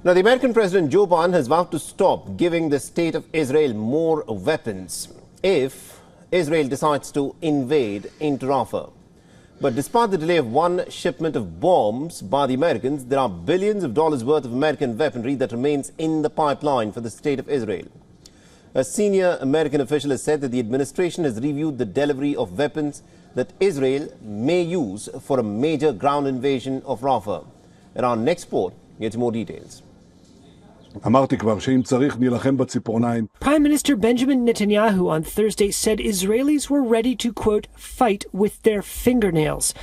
Now, the American President Joe Biden has vowed to stop giving the state of Israel more weapons if Israel decides to invade into Rafah. But despite the delay of one shipment of bombs by the Americans, there are billions of dollars worth of American weaponry that remains in the pipeline for the state of Israel. A senior American official has said that the administration has reviewed the delivery of weapons that Israel may use for a major ground invasion of Rafah. And our next report gets more details. אמרתי כבר שאם צריך נילחם בציפורניים. Prime Minister Benjamin Netanyahu on Thursday said Israelis were ready to, quote, fight with their fingernails.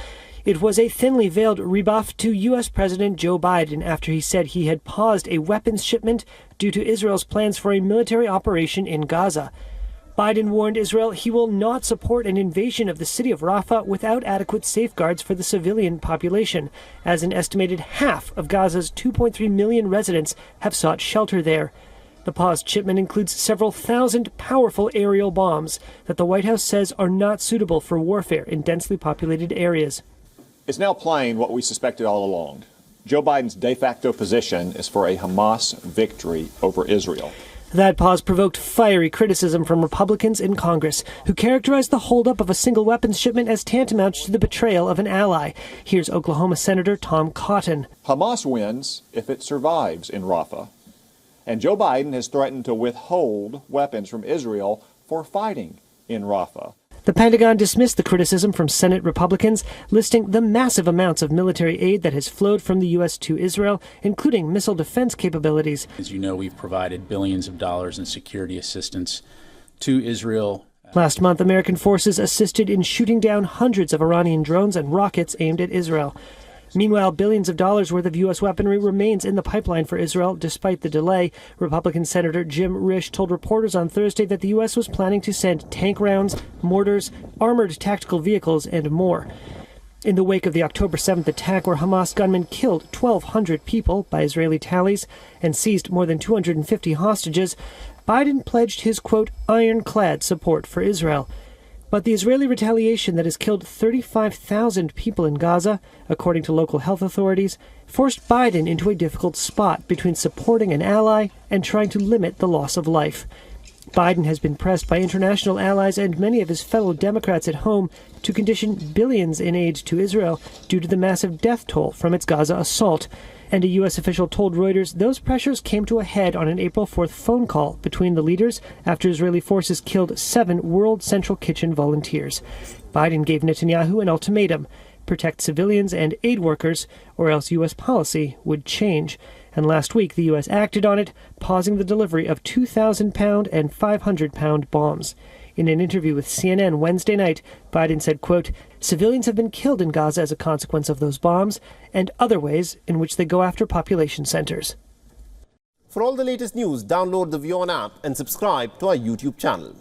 It was a thinly veiled rebuff to U.S. President Joe Biden after he said he had paused a weapons shipment due to Israel's plans for a military operation in Gaza. Biden warned Israel he will not support an invasion of the city of Rafah without adequate safeguards for the civilian population, as an estimated half of Gaza's 2.3 million residents have sought shelter there. The paused shipment includes several thousand powerful aerial bombs that the White House says are not suitable for warfare in densely populated areas. It's now plain what we suspected all along. Joe Biden's de facto position is for a Hamas victory over Israel. That pause provoked fiery criticism from Republicans in Congress, who characterized the holdup of a single weapons shipment as tantamount to the betrayal of an ally. Here's Oklahoma Senator Tom Cotton. Hamas wins if it survives in Rafah, and Joe Biden has threatened to withhold weapons from Israel for fighting in Rafah. The Pentagon dismissed the criticism from Senate Republicans, listing the massive amounts of military aid that has flowed from the U.S. to Israel, including missile defense capabilities. As you know, we've provided billions of dollars in security assistance to Israel. Last month, American forces assisted in shooting down hundreds of Iranian drones and rockets aimed at Israel. Meanwhile, billions of dollars worth of U.S. weaponry remains in the pipeline for Israel despite the delay. Republican Senator Jim Risch told reporters on Thursday that the U.S. was planning to send tank rounds, mortars, armored tactical vehicles, and more. In the wake of the October 7th attack, where Hamas gunmen killed 1,200 people by Israeli tallies and seized more than 250 hostages, Biden pledged his, quote, ironclad support for Israel. But the Israeli retaliation that has killed 35,000 people in Gaza, according to local health authorities, forced Biden into a difficult spot between supporting an ally and trying to limit the loss of life. Biden has been pressed by international allies and many of his fellow Democrats at home to condition billions in aid to Israel due to the massive death toll from its Gaza assault. And a U.S. official told Reuters those pressures came to a head on an April 4th phone call between the leaders after Israeli forces killed 7 World Central Kitchen volunteers. Biden gave Netanyahu an ultimatum: protect civilians and aid workers, or else U.S. policy would change. And last week, the U.S. acted on it, pausing the delivery of 2,000-pound and 500-pound bombs. In an interview with CNN Wednesday night, Biden said, quote, civilians have been killed in Gaza as a consequence of those bombs and other ways in which they go after population centers. For all the latest news, download the WION app and subscribe to our YouTube channel.